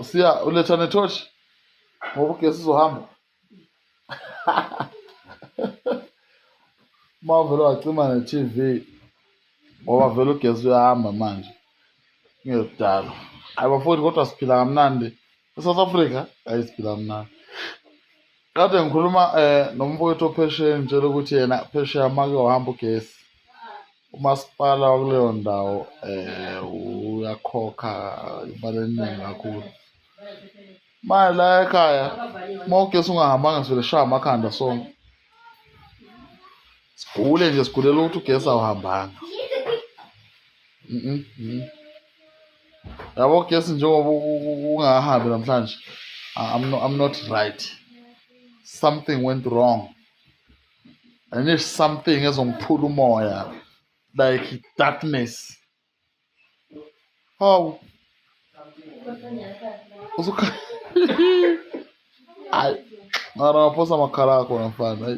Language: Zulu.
Siya uletha nethoshi ngoba ugesi uzohamba. Mawuvele wacima ne-TV ngoba vele ugesi uyahamba manje ngekudala. Hayi bafowethu, kodwa siphila kamnandi eSouth Africa. Hayi siphila kamnandi. Kade ngikhuluma nomfowethu ophesheya, ngitshela ukuthi yena phesheya make wahamba ugesi, umasipala wakuleyo ndawo uyakhokha imali eningi kakhulu. Manje la ekhaya uma ugesi ungahambanga sivele shaya amakhanda sonke. Sigule nje, sigulela ukuthi ugesi awuhambanga. Yabo ugesi njengoba ungahambi namhlanje, I'm not right. Something went wrong. I need something ezongiphula umoya, like darkness. How? Hayi, uRamaphosa makhala akho mfana.